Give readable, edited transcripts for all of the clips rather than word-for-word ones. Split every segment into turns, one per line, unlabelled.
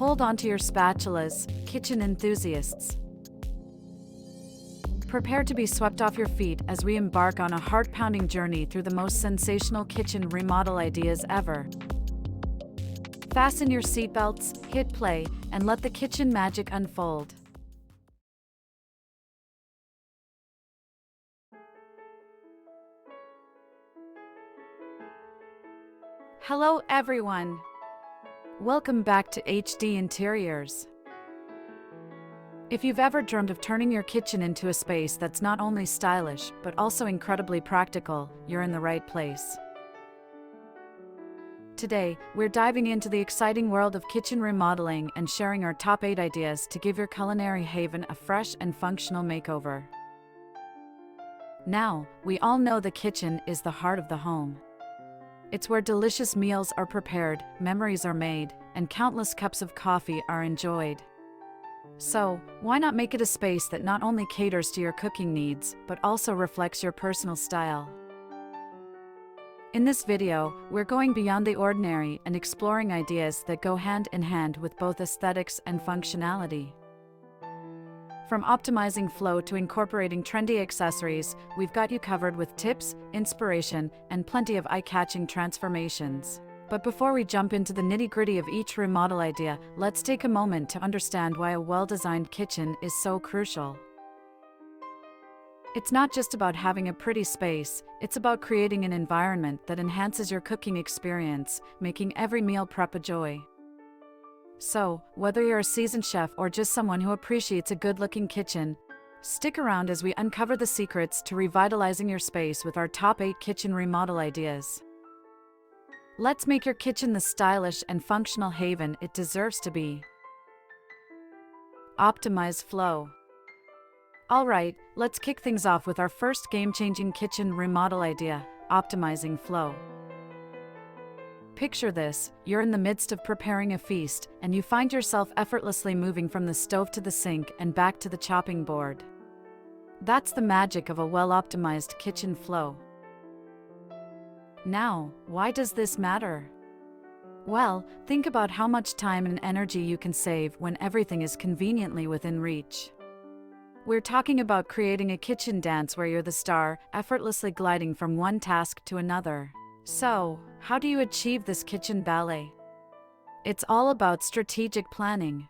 Hold on to your spatulas, kitchen enthusiasts. Prepare to be swept off your feet as we embark on a heart-pounding journey through the most sensational kitchen remodel ideas ever. Fasten your seatbelts, hit play, and let the kitchen magic unfold. Hello everyone! Welcome back to HD Interiors. If you've ever dreamt of turning your kitchen into a space that's not only stylish, but also incredibly practical, you're in the right place. Today, we're diving into the exciting world of kitchen remodeling and sharing our top 8 ideas to give your culinary haven a fresh and functional makeover. Now, we all know the kitchen is the heart of the home. It's where delicious meals are prepared, memories are made, and countless cups of coffee are enjoyed. So, why not make it a space that not only caters to your cooking needs, but also reflects your personal style? In this video, we're going beyond the ordinary and exploring ideas that go hand in hand with both aesthetics and functionality. From optimizing flow to incorporating trendy accessories, we've got you covered with tips, inspiration, and plenty of eye-catching transformations. But before we jump into the nitty-gritty of each remodel idea, let's take a moment to understand why a well-designed kitchen is so crucial. It's not just about having a pretty space, it's about creating an environment that enhances your cooking experience, making every meal prep a joy. So, whether you're a seasoned chef or just someone who appreciates a good-looking kitchen, stick around as we uncover the secrets to revitalizing your space with our top 8 kitchen remodel ideas. Let's make your kitchen the stylish and functional haven it deserves to be. Optimize flow. Alright, let's kick things off with our first game-changing kitchen remodel idea, optimizing flow. Picture this, you're in the midst of preparing a feast, and you find yourself effortlessly moving from the stove to the sink and back to the chopping board. That's the magic of a well-optimized kitchen flow. Now, why does this matter? Well, think about how much time and energy you can save when everything is conveniently within reach. We're talking about creating a kitchen dance where you're the star, effortlessly gliding from one task to another. So, how do you achieve this kitchen ballet? It's all about strategic planning.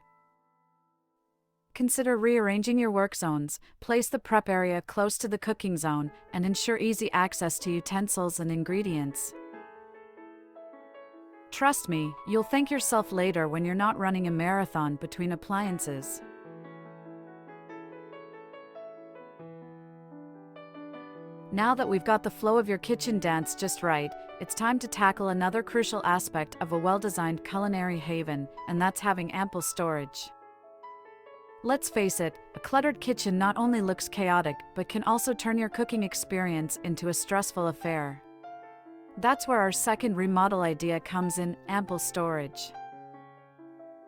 Consider rearranging your work zones, place the prep area close to the cooking zone, and ensure easy access to utensils and ingredients. Trust me, you'll thank yourself later when you're not running a marathon between appliances. Now that we've got the flow of your kitchen dance just right, it's time to tackle another crucial aspect of a well-designed culinary haven, and that's having ample storage. Let's face it, a cluttered kitchen not only looks chaotic, but can also turn your cooking experience into a stressful affair. That's where our second remodel idea comes in, ample storage.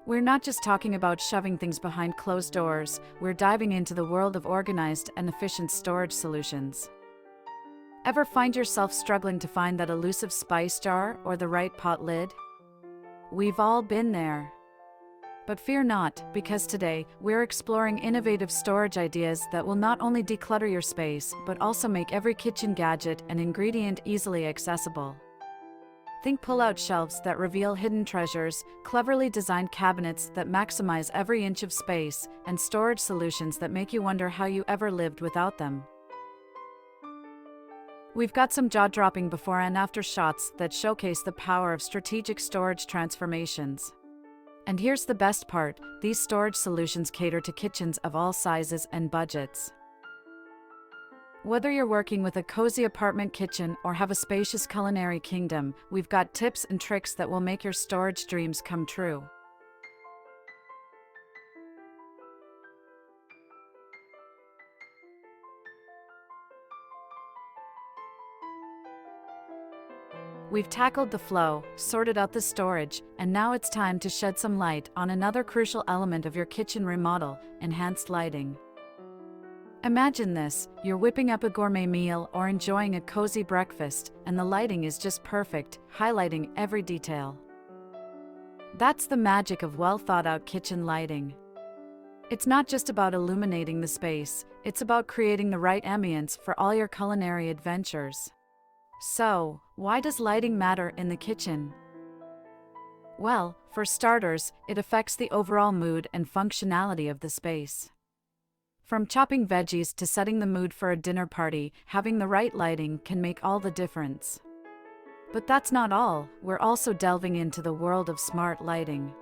We're not just talking about shoving things behind closed doors, we're diving into the world of organized and efficient storage solutions. Ever find yourself struggling to find that elusive spice jar or the right pot lid? We've all been there. But fear not, because today, we're exploring innovative storage ideas that will not only declutter your space, but also make every kitchen gadget and ingredient easily accessible. Think pull-out shelves that reveal hidden treasures, cleverly designed cabinets that maximize every inch of space, and storage solutions that make you wonder how you ever lived without them. We've got some jaw-dropping before and after shots that showcase the power of strategic storage transformations. And here's the best part, these storage solutions cater to kitchens of all sizes and budgets. Whether you're working with a cozy apartment kitchen or have a spacious culinary kingdom, we've got tips and tricks that will make your storage dreams come true. We've tackled the flow, sorted out the storage, and now it's time to shed some light on another crucial element of your kitchen remodel, enhanced lighting. Imagine this, you're whipping up a gourmet meal or enjoying a cozy breakfast, and the lighting is just perfect, highlighting every detail. That's the magic of well-thought-out kitchen lighting. It's not just about illuminating the space, it's about creating the right ambience for all your culinary adventures. So, why does lighting matter in the kitchen? Well, for starters, it affects the overall mood and functionality of the space. From chopping veggies to setting the mood for a dinner party, having the right lighting can make all the difference. But that's not all, we're also delving into the world of smart lighting.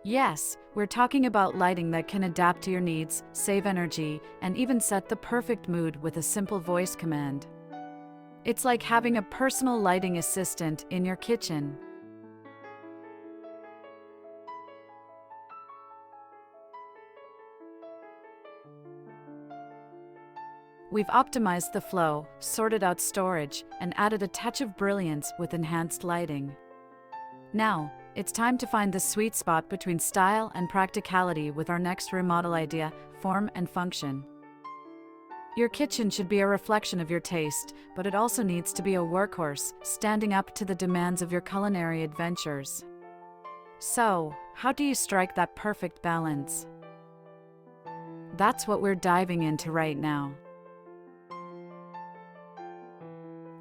Yes, we're talking about lighting that can adapt to your needs, save energy, and even set the perfect mood with a simple voice command. It's like having a personal lighting assistant in your kitchen. We've optimized the flow, sorted out storage, and added a touch of brilliance with enhanced lighting. Now, it's time to find the sweet spot between style and practicality with our next remodel idea, form and function. Your kitchen should be a reflection of your taste, but it also needs to be a workhorse, standing up to the demands of your culinary adventures. So, how do you strike that perfect balance? That's what we're diving into right now.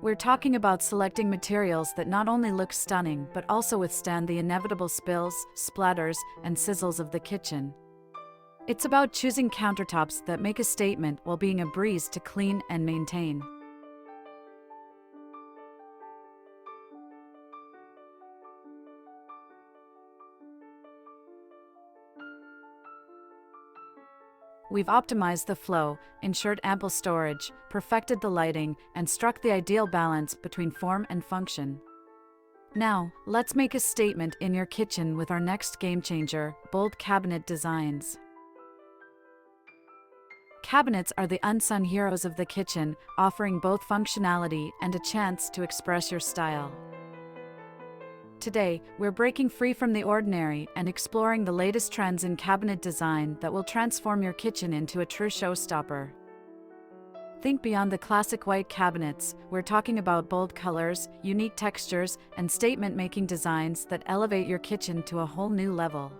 We're talking about selecting materials that not only look stunning but also withstand the inevitable spills, splatters, and sizzles of the kitchen. It's about choosing countertops that make a statement while being a breeze to clean and maintain. We've optimized the flow, ensured ample storage, perfected the lighting, and struck the ideal balance between form and function. Now, let's make a statement in your kitchen with our next game changer, bold cabinet designs. Cabinets are the unsung heroes of the kitchen, offering both functionality and a chance to express your style. Today, we're breaking free from the ordinary and exploring the latest trends in cabinet design that will transform your kitchen into a true showstopper. Think beyond the classic white cabinets. We're talking about bold colors, unique textures, and statement-making designs that elevate your kitchen to a whole new level.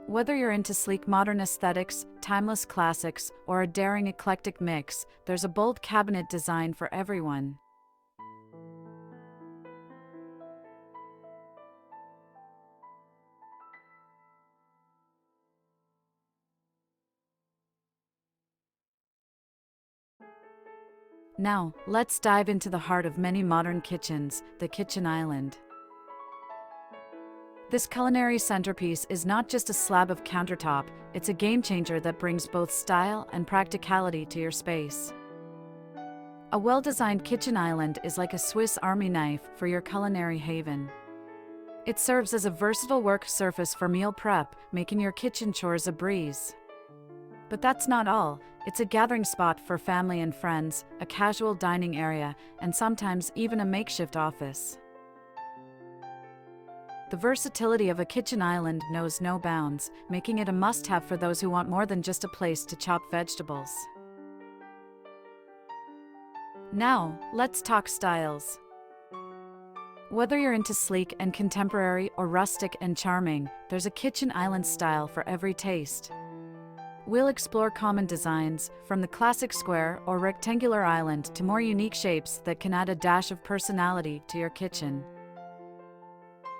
Whether you're into sleek modern aesthetics, timeless classics, or a daring eclectic mix, there's a bold cabinet design for everyone. Now, let's dive into the heart of many modern kitchens, the kitchen island. This culinary centerpiece is not just a slab of countertop, it's a game changer that brings both style and practicality to your space. A well-designed kitchen island is like a Swiss Army knife for your culinary haven. It serves as a versatile work surface for meal prep, making your kitchen chores a breeze. But that's not all. It's a gathering spot for family and friends, a casual dining area, and sometimes even a makeshift office. The versatility of a kitchen island knows no bounds, making it a must-have for those who want more than just a place to chop vegetables. Now, let's talk styles. Whether you're into sleek and contemporary or rustic and charming, there's a kitchen island style for every taste. We'll explore common designs, from the classic square or rectangular island to more unique shapes that can add a dash of personality to your kitchen.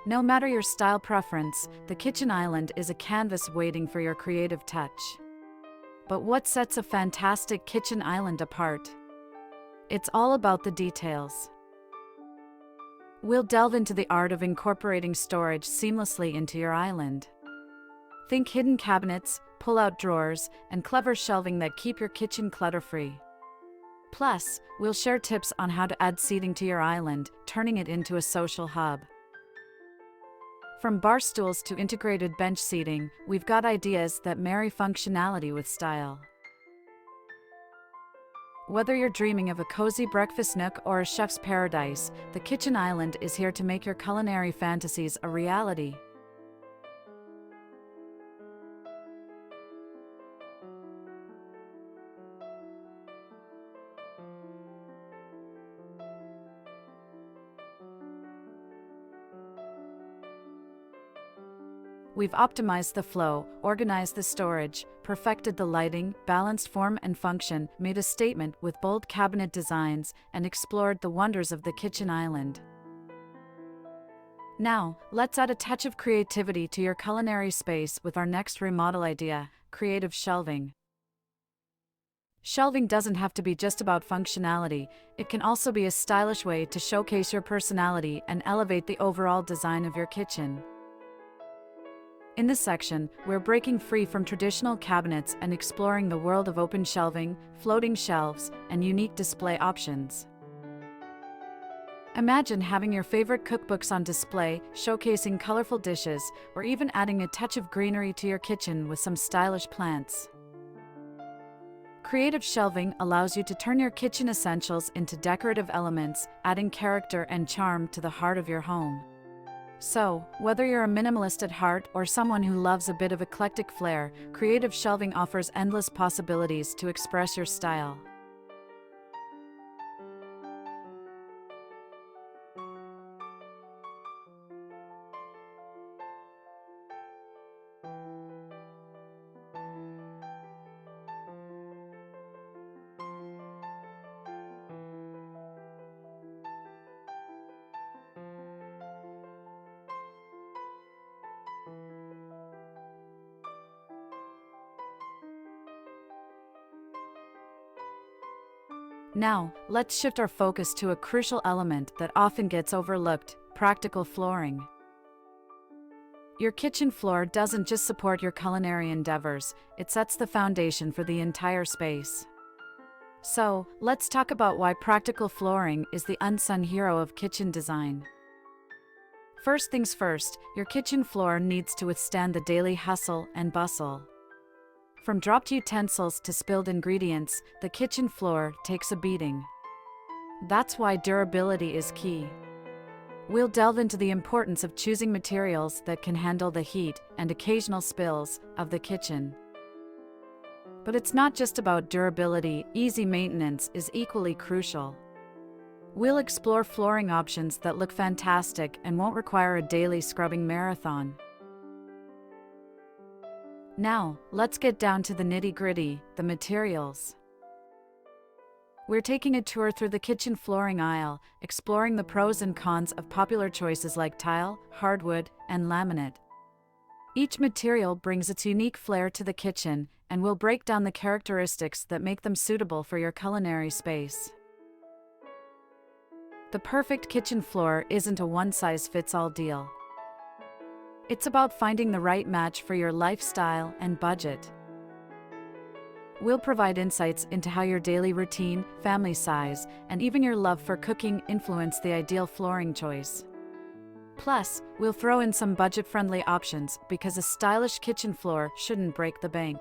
No matter your style preference, the kitchen island is a canvas waiting for your creative touch. But what sets a fantastic kitchen island apart? It's all about the details. We'll delve into the art of incorporating storage seamlessly into your island. Think hidden cabinets, pull-out drawers, and clever shelving that keep your kitchen clutter-free. Plus, we'll share tips on how to add seating to your island, turning it into a social hub. From bar stools to integrated bench seating, we've got ideas that marry functionality with style. Whether you're dreaming of a cozy breakfast nook or a chef's paradise, the kitchen island is here to make your culinary fantasies a reality. We've optimized the flow, organized the storage, perfected the lighting, balanced form and function, made a statement with bold cabinet designs, and explored the wonders of the kitchen island. Now, let's add a touch of creativity to your culinary space with our next remodel idea, creative shelving. Shelving doesn't have to be just about functionality, it can also be a stylish way to showcase your personality and elevate the overall design of your kitchen. In this section, we're breaking free from traditional cabinets and exploring the world of open shelving, floating shelves, and unique display options. Imagine having your favorite cookbooks on display, showcasing colorful dishes, or even adding a touch of greenery to your kitchen with some stylish plants. Creative shelving allows you to turn your kitchen essentials into decorative elements, adding character and charm to the heart of your home. So, whether you're a minimalist at heart or someone who loves a bit of eclectic flair, creative shelving offers endless possibilities to express your style. Now, let's shift our focus to a crucial element that often gets overlooked: practical flooring. Your kitchen floor doesn't just support your culinary endeavors, it sets the foundation for the entire space. So, let's talk about why practical flooring is the unsung hero of kitchen design. First things first, your kitchen floor needs to withstand the daily hustle and bustle. From dropped utensils to spilled ingredients, the kitchen floor takes a beating. That's why durability is key. We'll delve into the importance of choosing materials that can handle the heat and occasional spills of the kitchen. But it's not just about durability, easy maintenance is equally crucial. We'll explore flooring options that look fantastic and won't require a daily scrubbing marathon. Now, let's get down to the nitty-gritty, the materials. We're taking a tour through the kitchen flooring aisle, exploring the pros and cons of popular choices like tile, hardwood, and laminate. Each material brings its unique flair to the kitchen, and we'll break down the characteristics that make them suitable for your culinary space. The perfect kitchen floor isn't a one-size-fits-all deal. It's about finding the right match for your lifestyle and budget. We'll provide insights into how your daily routine, family size, and even your love for cooking influence the ideal flooring choice. Plus, we'll throw in some budget-friendly options because a stylish kitchen floor shouldn't break the bank.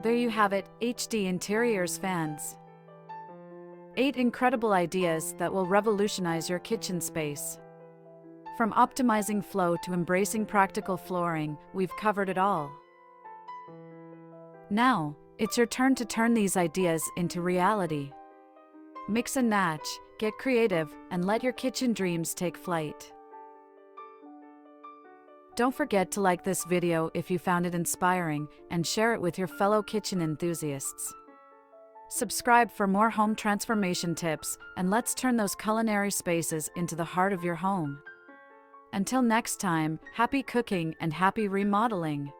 There you have it, HD Interiors fans. 8 incredible ideas that will revolutionize your kitchen space. From optimizing flow to embracing practical flooring, we've covered it all. Now, it's your turn to turn these ideas into reality. Mix and match, get creative, and let your kitchen dreams take flight. Don't forget to like this video if you found it inspiring and share it with your fellow kitchen enthusiasts. Subscribe for more home transformation tips, and let's turn those culinary spaces into the heart of your home. Until next time, happy cooking and happy remodeling!